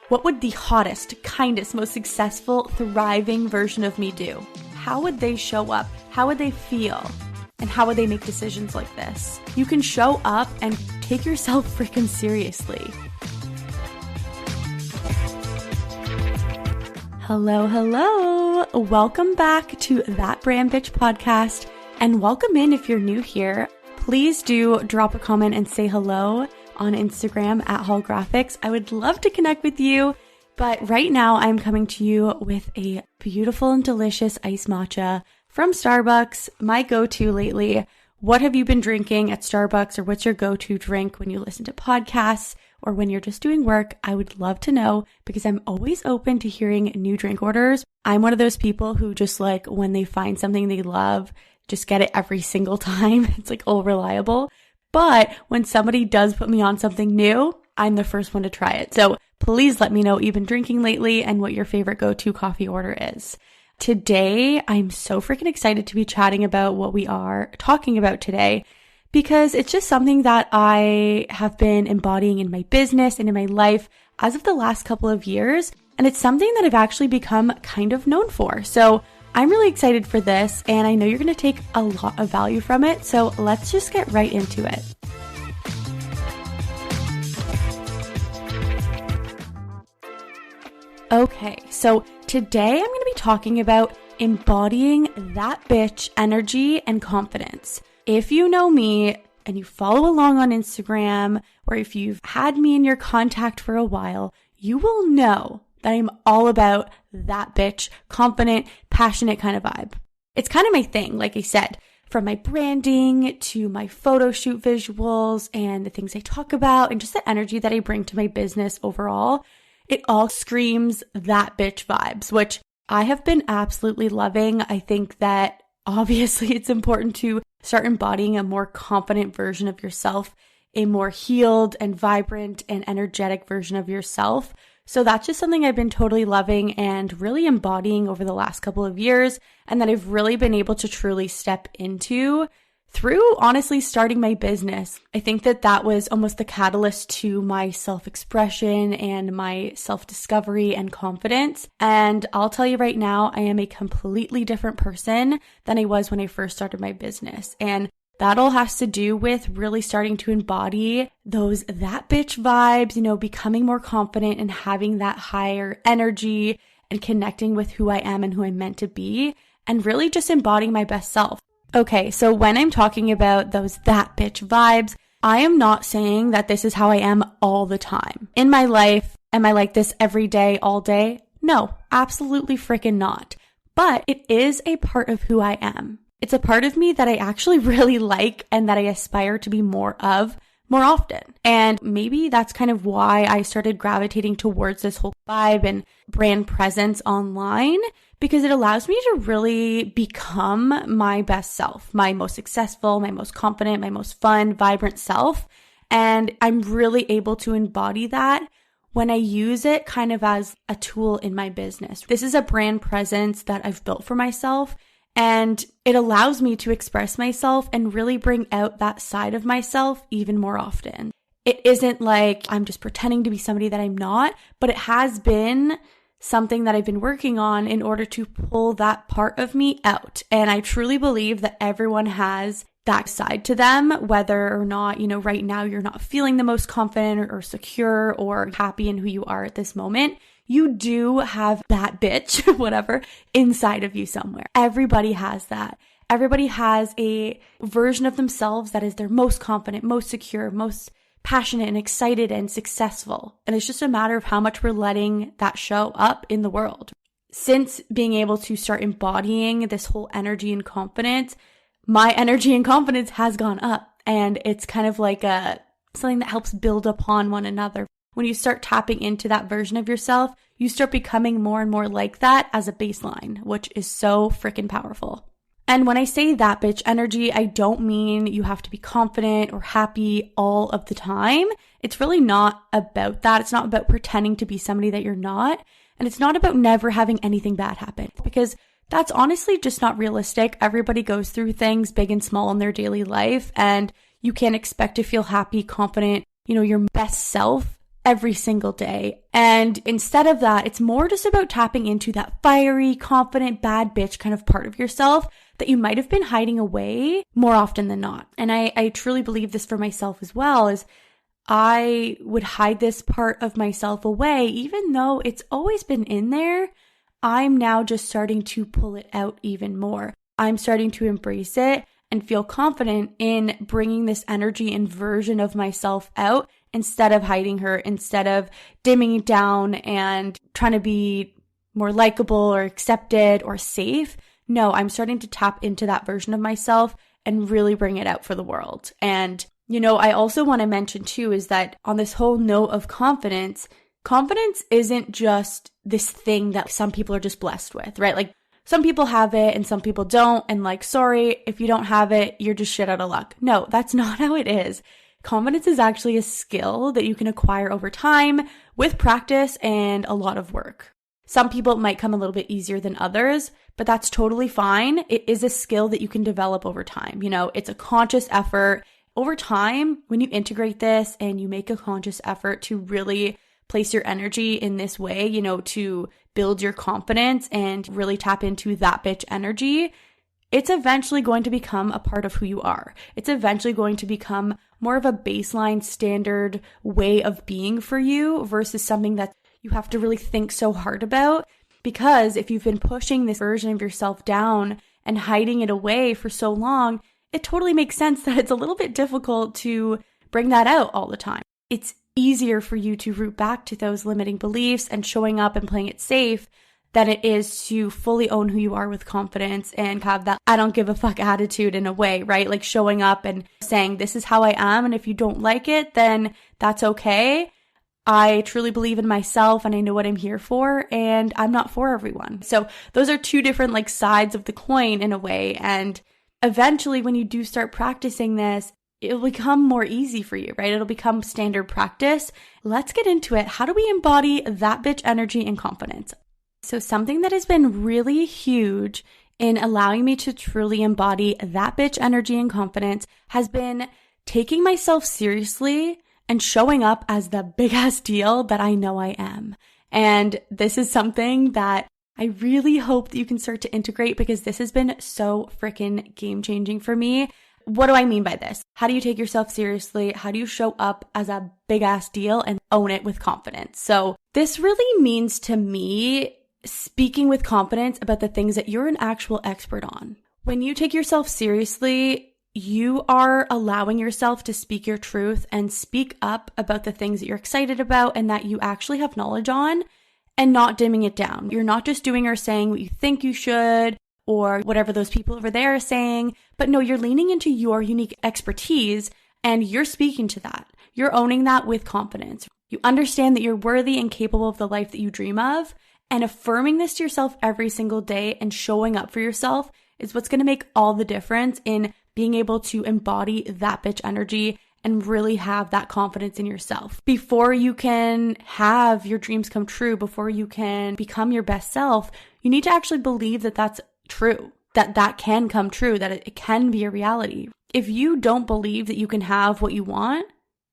What would the hottest, kindest, most successful, thriving version of me do? How would they show up? How would they feel? And how would they make decisions like this? You can show up and take yourself freaking seriously. Hello. Welcome back to That Brand Bitch podcast, and welcome in if you're new here. Please do drop a comment and say hello on Instagram at Holographics. I would love to connect with you, but right now I'm coming to you with a beautiful and delicious iced matcha from Starbucks, my go-to lately. What have you been drinking at Starbucks, or what's your go-to drink when you listen to podcasts or when you're just doing work? I would love to know, because I'm always open to hearing new drink orders. I'm one of those people who just like, when they find something they love, just get it every single time. It's like all reliable. But when somebody does put me on something new, I'm the first one to try it. So please let me know what you've been drinking lately and what your favorite go-to coffee order is. Today, I'm so freaking excited to be chatting about what we are talking about today, because it's just something that I have been embodying in my business and in my life as of the last couple of years. And it's something that I've actually become kind of known for. So I'm really excited for this, and I know you're going to take a lot of value from it. So let's just get right into it. Okay, so today I'm going to be talking about embodying that bitch energy and confidence. If you know me and you follow along on Instagram, or if you've had me in your contact for a while, you will know that I'm all about that bitch, confident, passionate kind of vibe. It's kind of my thing, like I said, from my branding to my photo shoot visuals and the things I talk about and just the energy that I bring to my business overall. It all screams that bitch vibes, which I have been absolutely loving. I think that obviously it's important to start embodying a more confident version of yourself, a more healed and vibrant and energetic version of yourself. So that's just something I've been totally loving and really embodying over the last couple of years, and that I've really been able to truly step into through honestly starting my business. I think that that was almost the catalyst to my self-expression and my self-discovery and confidence. And I'll tell you right now, I am a completely different person than I was when I first started my business. And that all has to do with really starting to embody those that bitch vibes, becoming more confident and having that higher energy and connecting with who I am and who I'm meant to be, and really just embodying my best self. Okay, so when I'm talking about those that bitch vibes, I am not saying that this is how I am all the time. In my life, am I like this every day, all day? No, absolutely freaking not. But it is a part of who I am. It's a part of me that I actually really like and that I aspire to be more of more often. And maybe that's kind of why I started gravitating towards this whole vibe and brand presence online, because it allows me to really become my best self, my most successful, my most confident, my most fun, vibrant self. And I'm really able to embody that when I use it kind of as a tool in my business. This is a brand presence that I've built for myself, and it allows me to express myself and really bring out that side of myself even more often. It isn't like I'm just pretending to be somebody that I'm not, but it has been something that I've been working on in order to pull that part of me out. And I truly believe that everyone has that side to them, whether or not, right now you're not feeling the most confident or secure or happy in who you are at this moment. You do have that bitch, whatever, inside of you somewhere. Everybody has that. Everybody has a version of themselves that is their most confident, most secure, most passionate and excited and successful. And it's just a matter of how much we're letting that show up in the world. Since being able to start embodying this whole energy and confidence, my energy and confidence has gone up. And it's kind of like something that helps build upon one another. When you start tapping into that version of yourself, you start becoming more and more like that as a baseline, which is so freaking powerful. And when I say that bitch energy, I don't mean you have to be confident or happy all of the time. It's really not about that. It's not about pretending to be somebody that you're not. And it's not about never having anything bad happen, because that's honestly just not realistic. Everybody goes through things big and small in their daily life, and you can't expect to feel happy, confident, your best self every single day. And instead of that, it's more just about tapping into that fiery, confident, bad bitch kind of part of yourself that you might have been hiding away more often than not. And I truly believe this for myself as well, is I would hide this part of myself away, even though it's always been in there. I'm now just starting to pull it out even more. I'm starting to embrace it and feel confident in bringing this energy and version of myself out instead of hiding her, instead of dimming it down and trying to be more likable or accepted or safe. No, I'm starting to tap into that version of myself and really bring it out for the world. And, I also want to mention too is that on this whole note of confidence isn't just this thing that some people are just blessed with, right? Like some people have it and some people don't. And sorry, if you don't have it, you're just shit out of luck. No, that's not how it is. Confidence is actually a skill that you can acquire over time with practice and a lot of work. Some people it might come a little bit easier than others, but that's totally fine. It is a skill that you can develop over time. It's a conscious effort. Over time, when you integrate this and you make a conscious effort to really place your energy in this way, to build your confidence and really tap into that bitch energy, it's eventually going to become a part of who you are. It's eventually going to become more of a baseline standard way of being for you versus something that you have to really think so hard about. Because if you've been pushing this version of yourself down and hiding it away for so long, it totally makes sense that it's a little bit difficult to bring that out all the time. It's easier for you to root back to those limiting beliefs and showing up and playing it safe than it is to fully own who you are with confidence and have that I don't give a fuck attitude in a way, right? Like showing up and saying, this is how I am. And if you don't like it, then that's okay. I truly believe in myself and I know what I'm here for, and I'm not for everyone. So those are two different sides of the coin in a way. And eventually when you do start practicing this, it'll become more easy for you, right? It'll become standard practice. Let's get into it. How do we embody that bitch energy and confidence? So something that has been really huge in allowing me to truly embody that bitch energy and confidence has been taking myself seriously and showing up as the big ass deal that I know I am. And this is something that I really hope that you can start to integrate because this has been so freaking game changing for me. What do I mean by this? How do you take yourself seriously? How do you show up as a big ass deal and own it with confidence? So this really means to me speaking with confidence about the things that you're an actual expert on. When you take yourself seriously, you are allowing yourself to speak your truth and speak up about the things that you're excited about and that you actually have knowledge on and not dimming it down. You're not just doing or saying what you think you should or whatever those people over there are saying, but no, you're leaning into your unique expertise and you're speaking to that. You're owning that with confidence. You understand that you're worthy and capable of the life that you dream of, and affirming this to yourself every single day and showing up for yourself is what's going to make all the difference in being able to embody that bitch energy and really have that confidence in yourself. Before you can have your dreams come true, before you can become your best self, you need to actually believe that that's true, that can come true, that it can be a reality. If you don't believe that you can have what you want,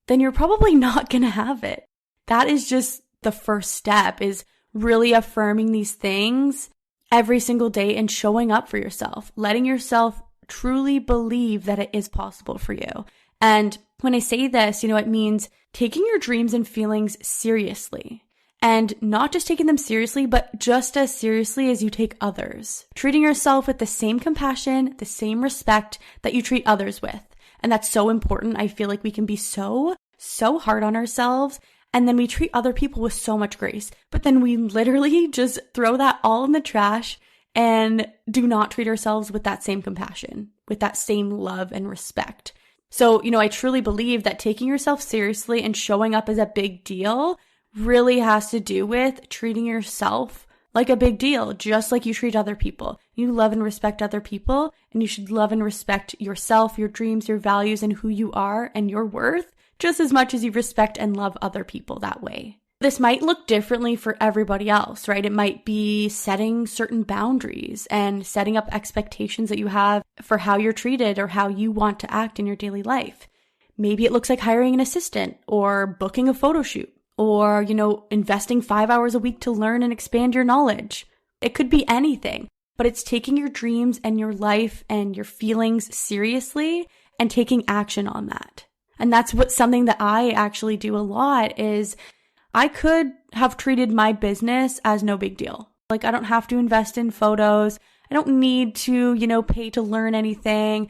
then you're probably not going to have it. That is just the first step, is really affirming these things every single day and showing up for yourself, letting yourself truly believe that it is possible for you. And when I say this, it means taking your dreams and feelings seriously, and not just taking them seriously, but just as seriously as you take others. Treating yourself with the same compassion, the same respect that you treat others with. And that's so important. I feel like we can be so hard on ourselves, and then we treat other people with so much grace, but then we literally just throw that all in the trash and do not treat ourselves with that same compassion, with that same love and respect. So, I truly believe that taking yourself seriously and showing up as a big deal really has to do with treating yourself like a big deal, just like you treat other people. You love and respect other people, and you should love and respect yourself, your dreams, your values, and who you are and your worth just as much as you respect and love other people that way. This might look differently for everybody else, right? It might be setting certain boundaries and setting up expectations that you have for how you're treated or how you want to act in your daily life. Maybe it looks like hiring an assistant or booking a photo shoot or, investing 5 hours a week to learn and expand your knowledge. It could be anything, but it's taking your dreams and your life and your feelings seriously and taking action on that. And that's something that I actually do a lot is I could have treated my business as no big deal. Like, I don't have to invest in photos. I don't need to, pay to learn anything.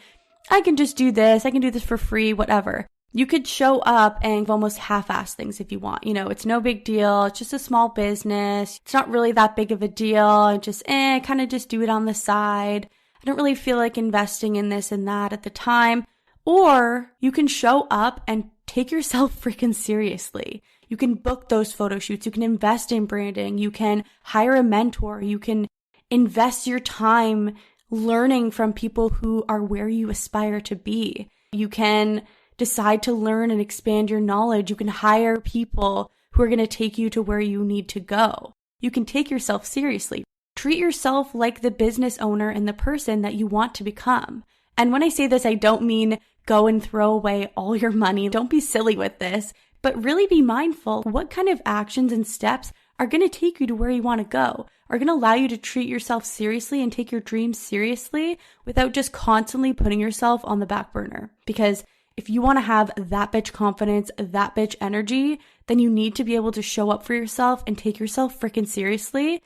I can just do this. I can do this for free, whatever. You could show up and almost half-ass things if you want. It's no big deal. It's just a small business. It's not really that big of a deal. I just, kind of just do it on the side. I don't really feel like investing in this and that at the time. Or you can show up and take yourself freaking seriously. You can book those photo shoots. You can invest in branding. You can hire a mentor. You can invest your time learning from people who are where you aspire to be. You can decide to learn and expand your knowledge. You can hire people who are going to take you to where you need to go. You can take yourself seriously. Treat yourself like the business owner and the person that you want to become. And when I say this, I don't mean go and throw away all your money. Don't be silly with this, but really be mindful. What kind of actions and steps are going to take you to where you want to go, are going to allow you to treat yourself seriously and take your dreams seriously without just constantly putting yourself on the back burner? Because if you want to have that bitch confidence, that bitch energy, then you need to be able to show up for yourself and take yourself freaking seriously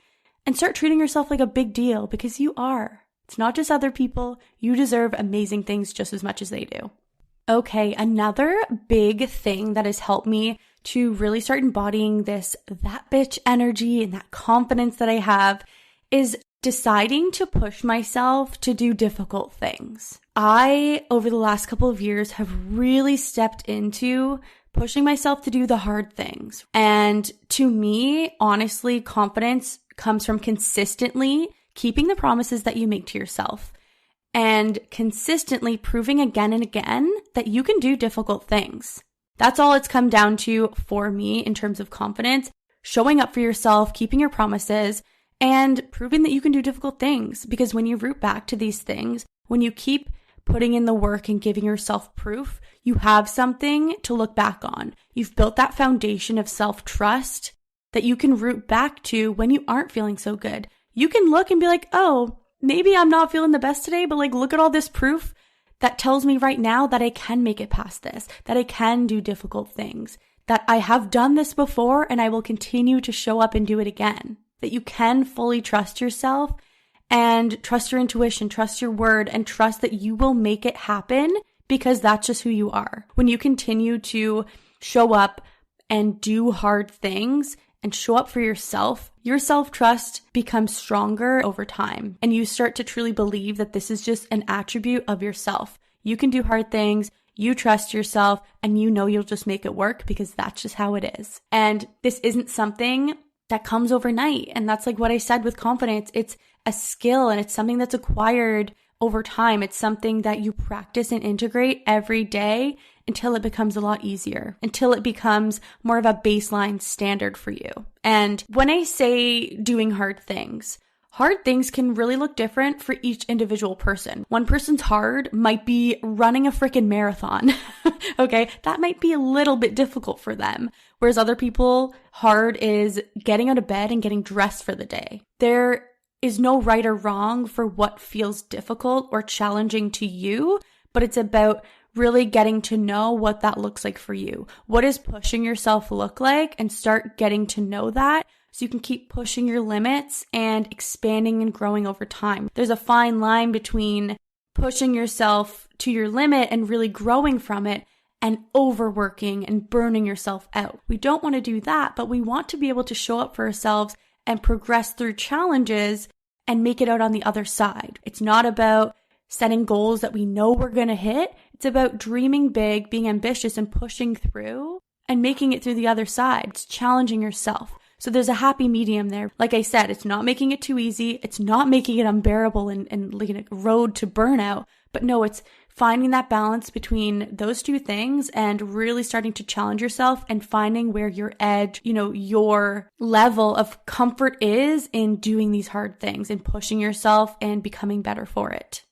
and start treating yourself like a big deal, because you are. It's not just other people. You deserve amazing things just as much as they do. Okay, another big thing that has helped me to really start embodying that bitch energy and that confidence that I have is deciding to push myself to do difficult things. I, over the last couple of years, have really stepped into pushing myself to do the hard things. And to me, honestly, confidence comes from consistently keeping the promises that you make to yourself and consistently proving again and again that you can do difficult things. That's all it's come down to for me in terms of confidence, showing up for yourself, keeping your promises, and proving that you can do difficult things. Because when you root back to these things, when you keep putting in the work and giving yourself proof, you have something to look back on. You've built that foundation of self-trust that you can root back to when you aren't feeling so good. You can look and be like, oh, maybe I'm not feeling the best today, but look at all this proof that tells me right now that I can make it past this, that I can do difficult things, that I have done this before and I will continue to show up and do it again, that you can fully trust yourself and trust your intuition, trust your word, and trust that you will make it happen, because that's just who you are. When you continue to show up and do hard things and show up for yourself, your self-trust becomes stronger over time. And you start to truly believe that this is just an attribute of yourself. You can do hard things, you trust yourself, and you know you'll just make it work, because that's just how it is. And this isn't something that comes overnight. And that's like what I said with confidence. It's a skill and it's something that's acquired over time. It's something that you practice and integrate every day until it becomes a lot easier, until it becomes more of a baseline standard for you. And when I say doing hard things can really look different for each individual person. One person's hard might be running a freaking marathon. Okay, that might be a little bit difficult for them. Whereas other people, hard is getting out of bed and getting dressed for the day. There is no right or wrong for what feels difficult or challenging to you, but it's about really getting to know what that looks like for you. What does pushing yourself look like? And start getting to know that so you can keep pushing your limits and expanding and growing over time. There's a fine line between pushing yourself to your limit and really growing from it and overworking and burning yourself out. We don't want to do that, but we want to be able to show up for ourselves and progress through challenges and make it out on the other side. It's not about setting goals that we know we're going to hit. It's about dreaming big, being ambitious, and pushing through and making it through the other side. It's challenging yourself. So there's a happy medium there. Like I said, it's not making it too easy. It's not making it unbearable and like a road to burnout. But no, it's finding that balance between those two things and really starting to challenge yourself and finding where your edge, your level of comfort is in doing these hard things and pushing yourself and becoming better for it.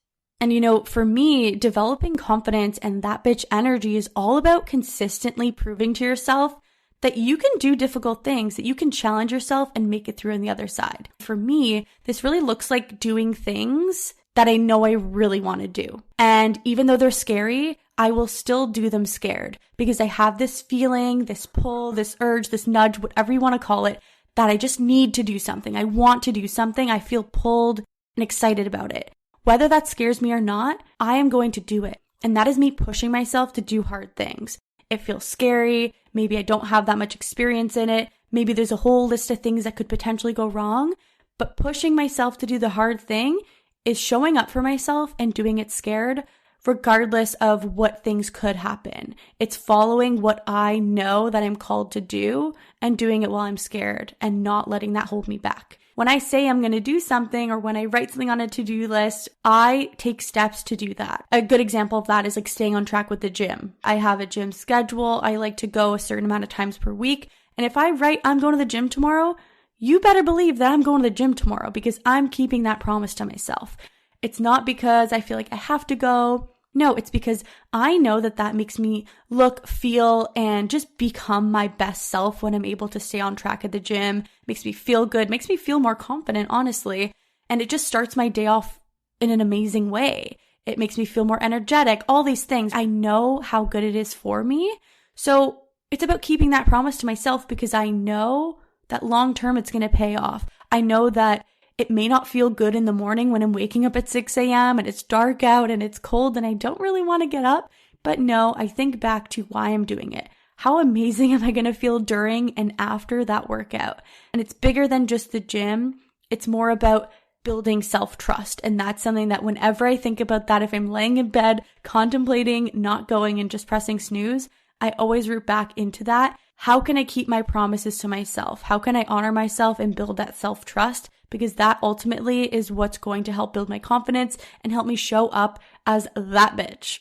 And for me, developing confidence and that bitch energy is all about consistently proving to yourself that you can do difficult things, that you can challenge yourself and make it through on the other side. For me, this really looks like doing things that I know I really want to do. And even though they're scary, I will still do them scared because I have this feeling, this pull, this urge, this nudge, whatever you want to call it, that I just need to do something. I want to do something. I feel pulled and excited about it. Whether that scares me or not, I am going to do it. And that is me pushing myself to do hard things. It feels scary. Maybe I don't have that much experience in it. Maybe there's a whole list of things that could potentially go wrong. But pushing myself to do the hard thing is showing up for myself and doing it scared, regardless of what things could happen. It's following what I know that I'm called to do and doing it while I'm scared and not letting that hold me back. When I say I'm going to do something or when I write something on a to-do list, I take steps to do that. A good example of that is like staying on track with the gym. I have a gym schedule. I like to go a certain amount of times per week. And if I write, I'm going to the gym tomorrow, you better believe that I'm going to the gym tomorrow because I'm keeping that promise to myself. It's not because I feel like I have to go. No, it's because I know that that makes me look, feel, and just become my best self when I'm able to stay on track at the gym. Makes me feel good, makes me feel more confident, honestly. And it just starts my day off in an amazing way. It makes me feel more energetic, all these things. I know how good it is for me. So it's about keeping that promise to myself because I know that long term it's going to pay off. I know that it may not feel good in the morning when I'm waking up at 6 a.m. and it's dark out and it's cold and I don't really want to get up. But no, I think back to why I'm doing it. How amazing am I going to feel during and after that workout? And it's bigger than just the gym. It's more about building self-trust. And that's something that whenever I think about that, if I'm laying in bed, contemplating, not going and just pressing snooze, I always root back into that. How can I keep my promises to myself? How can I honor myself and build that self-trust? Because that ultimately is what's going to help build my confidence and help me show up as that bitch.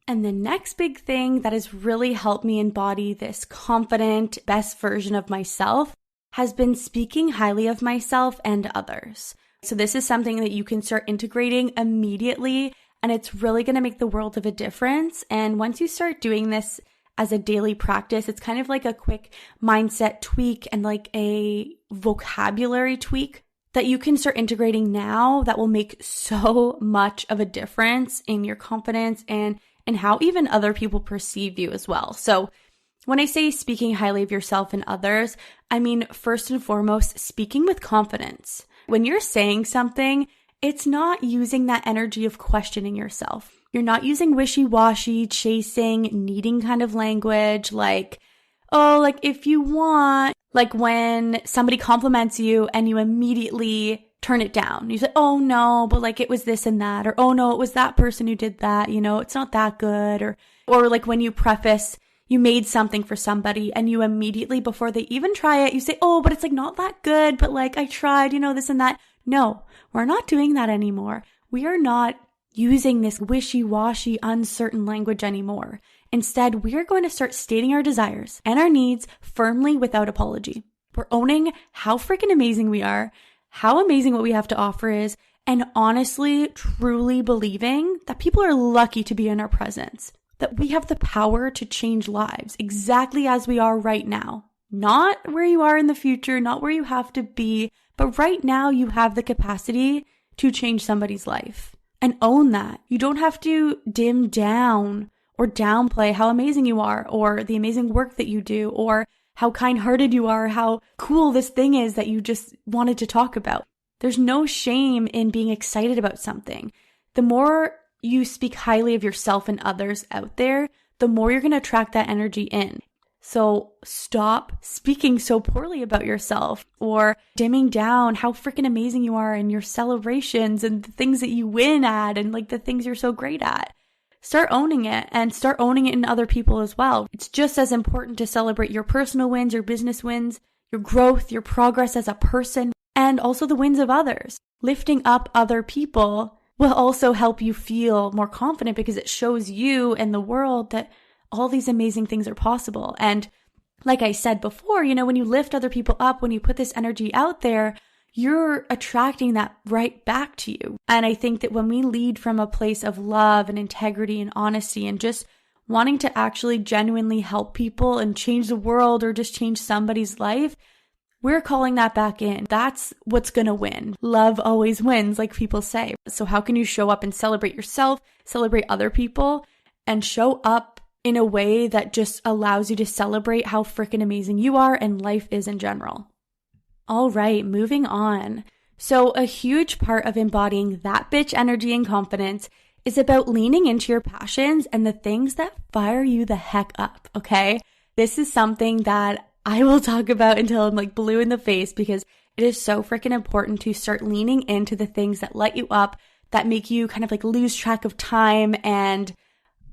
And the next big thing that has really helped me embody this confident, best version of myself has been speaking highly of myself and others. So this is something that you can start integrating immediately, and it's really going to make the world of a difference. And once you start doing this as a daily practice, it's kind of like a quick mindset tweak and like a vocabulary tweak that you can start integrating now that will make so much of a difference in your confidence and how even other people perceive you as well. So when I say speaking highly of yourself and others, I mean, first and foremost, speaking with confidence. When you're saying something, it's not using that energy of questioning yourself. You're not using wishy-washy, chasing, needing kind of language like, oh, like if you want, like when somebody compliments you and you immediately turn it down. You say, oh no, but like it was this and that, or oh no, it was that person who did that, you know, it's not that good. Or like when you preface, you made something for somebody and you immediately, before they even try it, you say, oh, but it's like not that good, but like I tried, you know, this and that. No, we're not doing that anymore. We are not using this wishy-washy, uncertain language anymore. Instead, we are going to start stating our desires and our needs firmly without apology. We're owning how freaking amazing we are, how amazing what we have to offer is, and honestly, truly believing that people are lucky to be in our presence, that we have the power to change lives exactly as we are right now. Not where you are in the future, not where you have to be, but right now you have the capacity to change somebody's life. And own that. You don't have to dim down or downplay how amazing you are or the amazing work that you do or how kind-hearted you are, how cool this thing is that you just wanted to talk about. There's no shame in being excited about something. The more you speak highly of yourself and others out there, the more you're going to attract that energy in. So stop speaking so poorly about yourself or dimming down how freaking amazing you are in your celebrations and the things that you win at and like the things you're so great at. Start owning it and start owning it in other people as well. It's just as important to celebrate your personal wins, your business wins, your growth, your progress as a person, and also the wins of others. Lifting up other people will also help you feel more confident because it shows you and the world that all these amazing things are possible. And like I said before, you know, when you lift other people up, when you put this energy out there, you're attracting that right back to you. And I think that when we lead from a place of love and integrity and honesty and just wanting to actually genuinely help people and change the world or just change somebody's life, we're calling that back in. That's what's going to win. Love always wins, like people say. So how can you show up and celebrate yourself, celebrate other people, and show up in a way that just allows you to celebrate how freaking amazing you are and life is in general? All right, moving on. So a huge part of embodying that bitch energy and confidence is about leaning into your passions and the things that fire you the heck up, okay? This is something that I will talk about until I'm like blue in the face, because it is so freaking important to start leaning into the things that light you up, that make you kind of like lose track of time and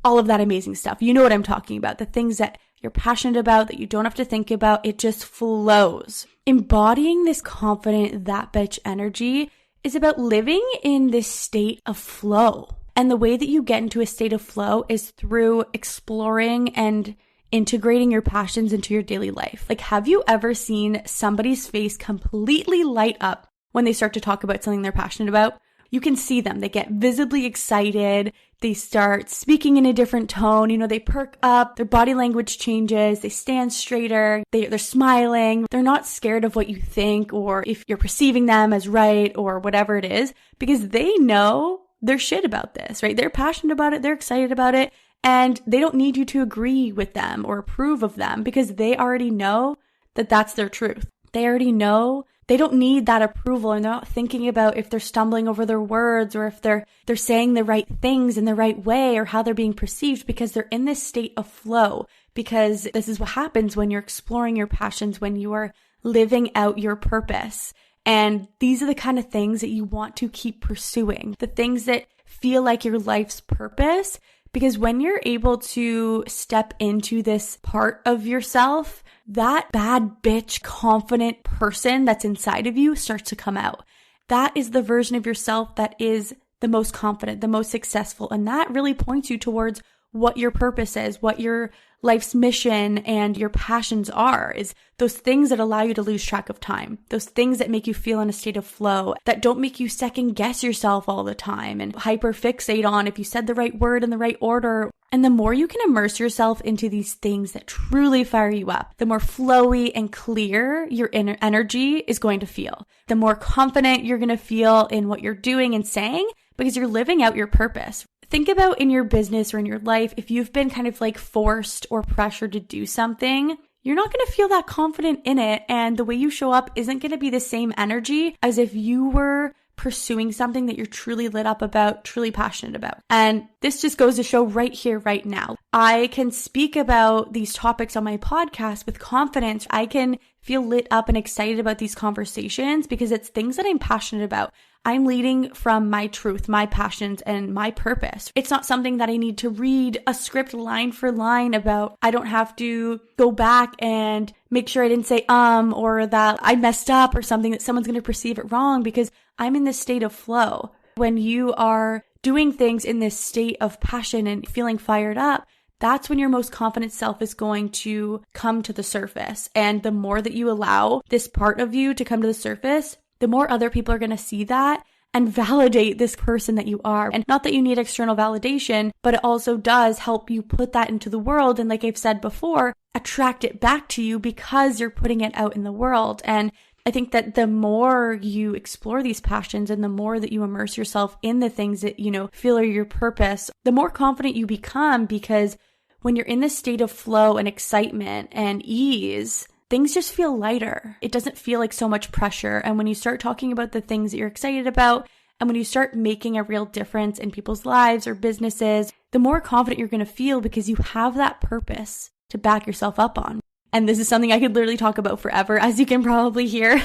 all of that amazing stuff. You know what I'm talking about. The things that you're passionate about, that you don't have to think about. It just flows. Embodying this confident, that bitch energy is about living in this state of flow. And the way that you get into a state of flow is through exploring and integrating your passions into your daily life. Like, have you ever seen somebody's face completely light up when they start to talk about something they're passionate about? You can see them. They get visibly excited. They start speaking in a different tone. They perk up. Their body language changes. They stand straighter. They're smiling. They're not scared of what you think or if you're perceiving them as right or whatever it is, because they know their shit about this, right? They're passionate about it. They're excited about it. And they don't need you to agree with them or approve of them, because they already know that that's their truth. They already know. They don't need that approval, and they're not thinking about if they're stumbling over their words or if they're saying the right things in the right way or how they're being perceived, because they're in this state of flow. Because this is what happens when you're exploring your passions, when you are living out your purpose. And these are the kind of things that you want to keep pursuing, the things that feel like your life's purpose. Because when you're able to step into this part of yourself, that bad bitch confident person that's inside of you starts to come out. That is the version of yourself that is the most confident, the most successful. And that really points you towards what your purpose is, what your life's mission and your passions are, is those things that allow you to lose track of time, those things that make you feel in a state of flow, that don't make you second guess yourself all the time and hyper fixate on if you said the right word in the right order. And the more you can immerse yourself into these things that truly fire you up, the more flowy and clear your inner energy is going to feel. The more confident you're going to feel in what you're doing and saying, because you're living out your purpose. Think about in your business or in your life, if you've been kind of like forced or pressured to do something, you're not going to feel that confident in it. And the way you show up isn't going to be the same energy as if you were pursuing something that you're truly lit up about, truly passionate about. And this just goes to show right here, right now. I can speak about these topics on my podcast with confidence. I can feel lit up and excited about these conversations because it's things that I'm passionate about. I'm leading from my truth, my passions, and my purpose. It's not something that I need to read a script line for line about. I don't have to go back and make sure I didn't say or that I messed up or something, that someone's going to perceive it wrong, because I'm in this state of flow. When you are doing things in this state of passion and feeling fired up, that's when your most confident self is going to come to the surface. And the more that you allow this part of you to come to the surface, the more other people are going to see that and validate this person that you are. And not that you need external validation, but it also does help you put that into the world. And like I've said before, attract it back to you because you're putting it out in the world. And I think that the more you explore these passions and the more that you immerse yourself in the things that, feel are your purpose, the more confident you become, because when you're in this state of flow and excitement and ease, things just feel lighter. It doesn't feel like so much pressure. And when you start talking about the things that you're excited about, and when you start making a real difference in people's lives or businesses, the more confident you're going to feel because you have that purpose to back yourself up on. And this is something I could literally talk about forever, as you can probably hear,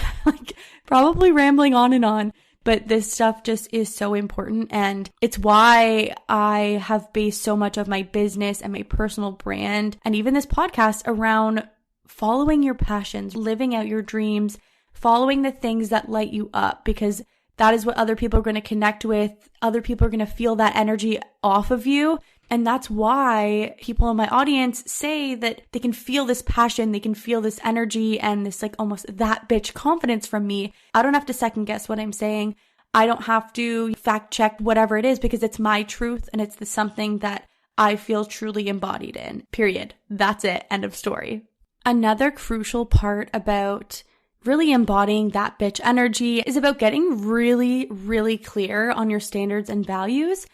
probably rambling on and on. But this stuff just is so important. And it's why I have based so much of my business and my personal brand and even this podcast around following your passions, living out your dreams, following the things that light you up, because that is what other people are going to connect with. Other people are going to feel that energy off of you. And that's why people in my audience say that they can feel this passion, they can feel this energy and this almost that bitch confidence from me. I don't have to second guess what I'm saying. I don't have to fact check whatever it is, because it's my truth and it's something that I feel truly embodied in. Period. That's it. End of story. Another crucial part about really embodying that bitch energy is about getting really, really clear on your standards and values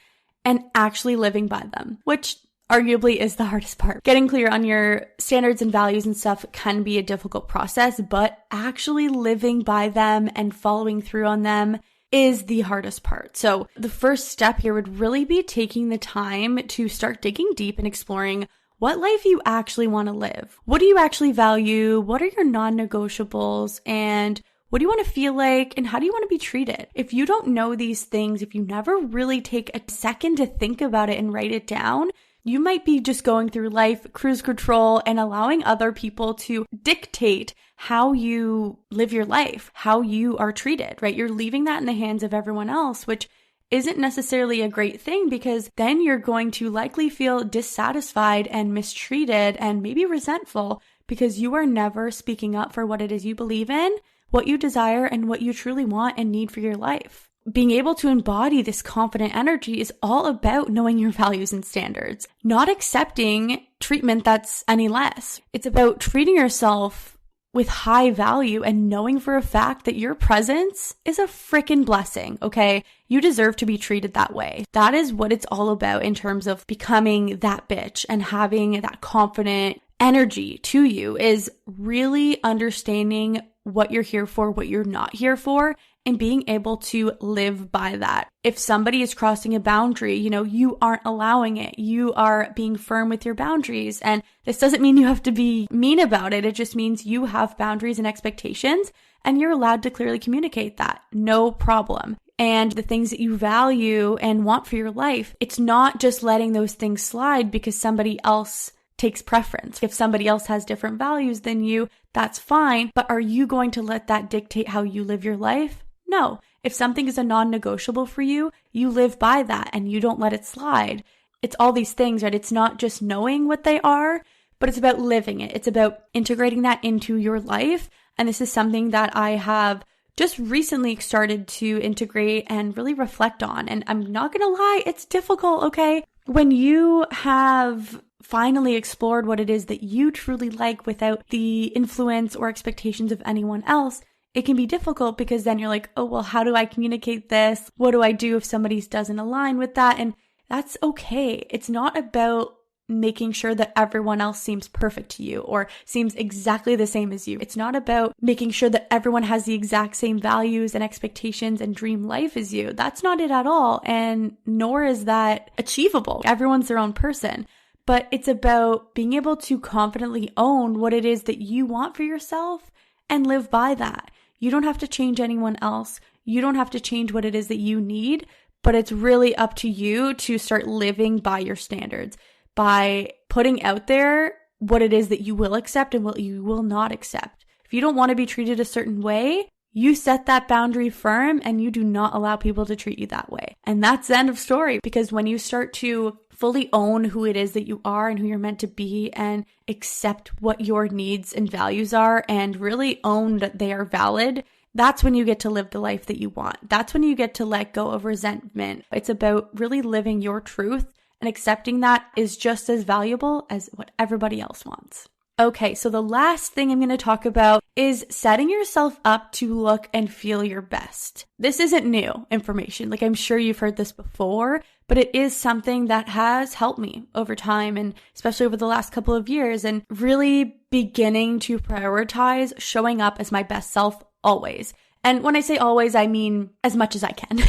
and actually living by them, which arguably is the hardest part. Getting clear on your standards and values and stuff can be a difficult process, but actually living by them and following through on them is the hardest part. So the first step here would really be taking the time to start digging deep and exploring what life you actually want to live. What do you actually value? What are your non-negotiables? And what do you want to feel like? And how do you want to be treated? If you don't know these things, if you never really take a second to think about it and write it down, you might be just going through life, cruise control, and allowing other people to dictate how you live your life, how you are treated, right? You're leaving that in the hands of everyone else, which isn't necessarily a great thing, because then you're going to likely feel dissatisfied and mistreated and maybe resentful because you are never speaking up for what it is you believe in, what you desire, and what you truly want and need for your life. Being able to embody this confident energy is all about knowing your values and standards, not accepting treatment that's any less. It's about treating yourself with high value and knowing for a fact that your presence is a freaking blessing, okay? You deserve to be treated that way. That is what it's all about in terms of becoming that bitch and having that confident energy to you, is really understanding what you're here for, what you're not here for, and being able to live by that. If somebody is crossing a boundary, you aren't allowing it. You are being firm with your boundaries. And this doesn't mean you have to be mean about it. It just means you have boundaries and expectations, and you're allowed to clearly communicate that. No problem. And the things that you value and want for your life, it's not just letting those things slide because somebody else takes preference. If somebody else has different values than you, that's fine. But are you going to let that dictate how you live your life? No. If something is a non-negotiable for you, you live by that and you don't let it slide. It's all these things, right? It's not just knowing what they are, but it's about living it. It's about integrating that into your life. And this is something that I have just recently started to integrate and really reflect on. And I'm not going to lie, it's difficult, okay? When you have finally explored what it is that you truly like without the influence or expectations of anyone else, it can be difficult because then you're like, oh, well, how do I communicate this? What do I do if somebody doesn't align with that? And that's okay. It's not about making sure that everyone else seems perfect to you or seems exactly the same as you. It's not about making sure that everyone has the exact same values and expectations and dream life as you. That's not it at all. And nor is that achievable. Everyone's their own person. But it's about being able to confidently own what it is that you want for yourself and live by that. You don't have to change anyone else. You don't have to change what it is that you need, but it's really up to you to start living by your standards, by putting out there what it is that you will accept and what you will not accept. If you don't want to be treated a certain way, you set that boundary firm and you do not allow people to treat you that way. And that's the end of story, because when you start to fully own who it is that you are and who you're meant to be and accept what your needs and values are and really own that they are valid, that's when you get to live the life that you want. That's when you get to let go of resentment. It's about really living your truth and accepting that is just as valuable as what everybody else wants. Okay, so the last thing I'm going to talk about is setting yourself up to look and feel your best. This isn't new information. Like, I'm sure you've heard this before, but it is something that has helped me over time, and especially over the last couple of years, and really beginning to prioritize showing up as my best self always. And when I say always, I mean as much as I can.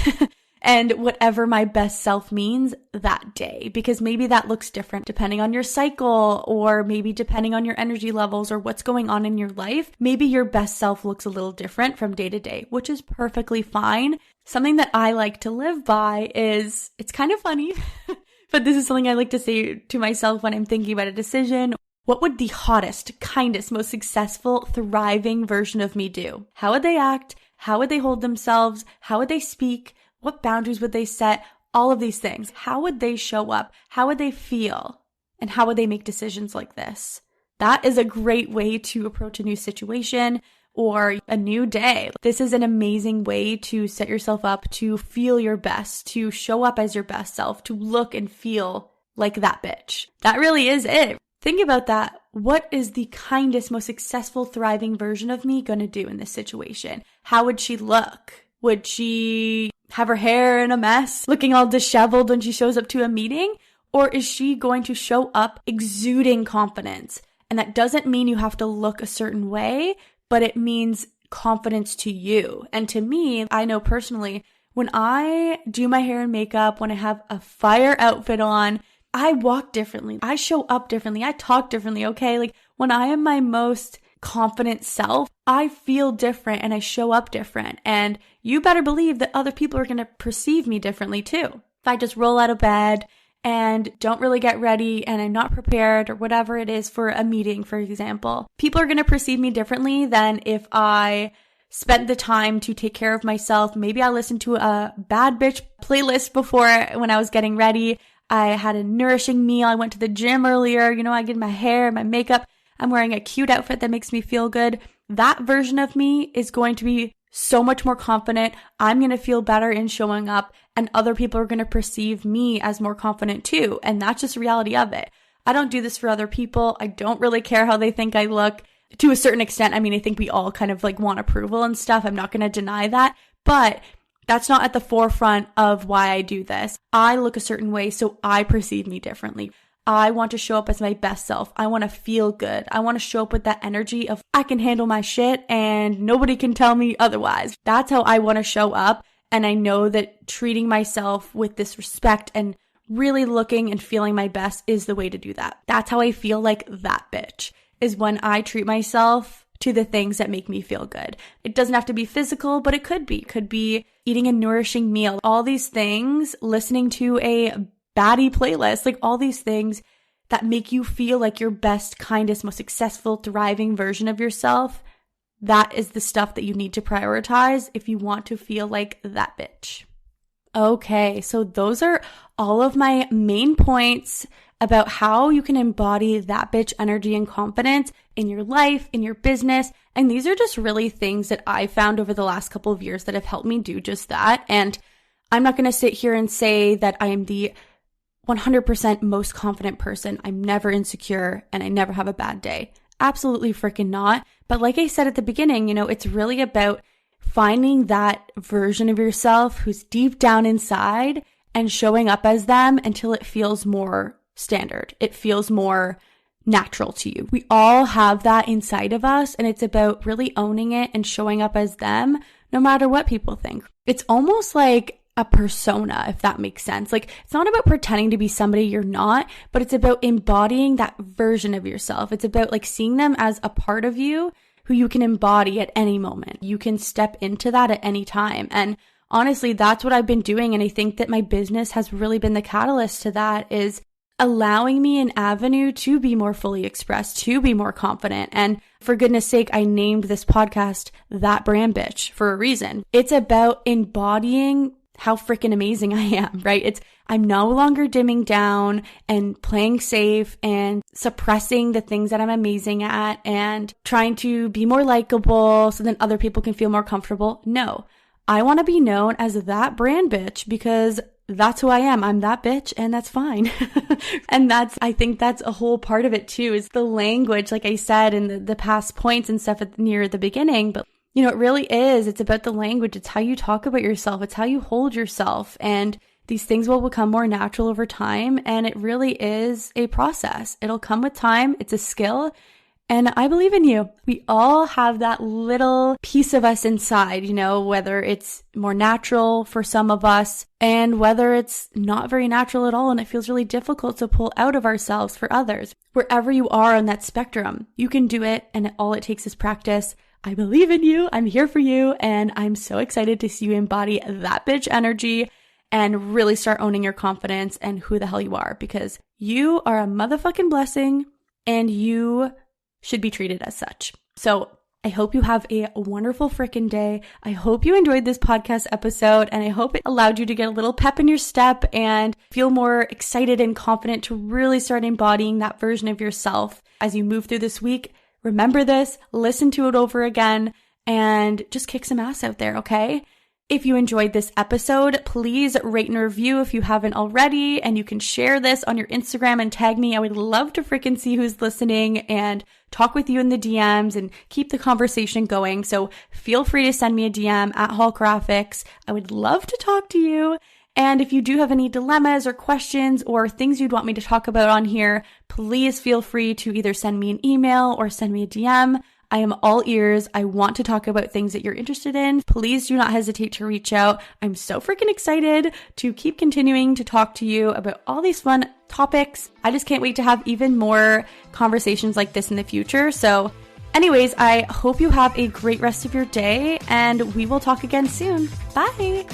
And whatever my best self means that day, because maybe that looks different depending on your cycle, or maybe depending on your energy levels or what's going on in your life. Maybe your best self looks a little different from day to day, which is perfectly fine. Something that I like to live by is, it's kind of funny, but this is something I like to say to myself when I'm thinking about a decision. What would the hottest, kindest, most successful, thriving version of me do? How would they act? How would they hold themselves? How would they speak? What boundaries would they set? All of these things. How would they show up? How would they feel? And how would they make decisions like this? That is a great way to approach a new situation or a new day. This is an amazing way to set yourself up to feel your best, to show up as your best self, to look and feel like that bitch. That really is it. Think about that. What is the kindest, most successful, thriving version of me going to do in this situation? How would she look? Would she have her hair in a mess, looking all disheveled when she shows up to a meeting? Or is she going to show up exuding confidence? And that doesn't mean you have to look a certain way, but it means confidence to you. And to me, I know personally, when I do my hair and makeup, when I have a fire outfit on, I walk differently. I show up differently. I talk differently, okay? Like when I am my most confident self, I feel different and I show up different. And you better believe that other people are going to perceive me differently too. If I just roll out of bed and don't really get ready and I'm not prepared or whatever it is for a meeting, for example, people are going to perceive me differently than if I spent the time to take care of myself. Maybe I listened to a bad bitch playlist before when I was getting ready. I had a nourishing meal. I went to the gym earlier. I did my hair, my makeup. I'm wearing a cute outfit that makes me feel good. That version of me is going to be so much more confident. I'm going to feel better in showing up, and other people are going to perceive me as more confident too. And that's just the reality of it. I don't do this for other people. I don't really care how they think I look to a certain extent. I mean, I think we all kind of want approval and stuff. I'm not going to deny that, but that's not at the forefront of why I do this. I look a certain way, so I perceive me differently. I want to show up as my best self. I want to feel good. I want to show up with that energy of I can handle my shit and nobody can tell me otherwise. That's how I want to show up. And I know that treating myself with this respect and really looking and feeling my best is the way to do that. That's how I feel like that bitch, is when I treat myself to the things that make me feel good. It doesn't have to be physical, but it could be. It could be eating a nourishing meal. All these things, listening to a baddie playlist, like all these things that make you feel like your best, kindest, most successful, thriving version of yourself. That is the stuff that you need to prioritize if you want to feel like that bitch. Okay, so those are all of my main points about how you can embody that bitch energy and confidence in your life, in your business. And these are just really things that I found over the last couple of years that have helped me do just that. And I'm not going to sit here and say that I am the 100% most confident person. I'm never insecure and I never have a bad day. Absolutely freaking not. But like I said at the beginning, it's really about finding that version of yourself who's deep down inside and showing up as them until it feels more standard. It feels more natural to you. We all have that inside of us, and it's about really owning it and showing up as them no matter what people think. It's almost like a persona, if that makes sense. Like, it's not about pretending to be somebody you're not, but it's about embodying that version of yourself. It's about seeing them as a part of you who you can embody at any moment. You can step into that at any time. And honestly, that's what I've been doing. And I think that my business has really been the catalyst to that, is allowing me an avenue to be more fully expressed, to be more confident. And for goodness sake, I named this podcast That Brand Bitch for a reason. It's about embodying how freaking amazing I am, right? I'm no longer dimming down and playing safe and suppressing the things that I'm amazing at and trying to be more likable so then other people can feel more comfortable. No, I want to be known as that brand bitch because that's who I am. I'm that bitch, and that's fine. And I think that's a whole part of it too, is the language, like I said in the past points and stuff near the beginning. But it really is. It's about the language. It's how you talk about yourself. It's how you hold yourself. And these things will become more natural over time. And it really is a process. It'll come with time. It's a skill. And I believe in you. We all have that little piece of us inside, whether it's more natural for some of us and whether it's not very natural at all and it feels really difficult to pull out of ourselves for others. Wherever you are on that spectrum, you can do it, and all it takes is practice. I believe in you. I'm here for you. And I'm so excited to see you embody that bitch energy and really start owning your confidence and who the hell you are, because you are a motherfucking blessing and you should be treated as such. So I hope you have a wonderful freaking day. I hope you enjoyed this podcast episode, and I hope it allowed you to get a little pep in your step and feel more excited and confident to really start embodying that version of yourself as you move through this week. Remember this, listen to it over again, and just kick some ass out there, okay? If you enjoyed this episode, please rate and review if you haven't already, and you can share this on your Instagram and tag me. I would love to freaking see who's listening and talk with you in the DMs and keep the conversation going. So feel free to send me a DM at Hall Graphics. I would love to talk to you. And if you do have any dilemmas or questions or things you'd want me to talk about on here, please feel free to either send me an email or send me a DM. I am all ears. I want to talk about things that you're interested in. Please do not hesitate to reach out. I'm so freaking excited to keep continuing to talk to you about all these fun topics. I just can't wait to have even more conversations like this in the future. So anyways, I hope you have a great rest of your day and we will talk again soon. Bye.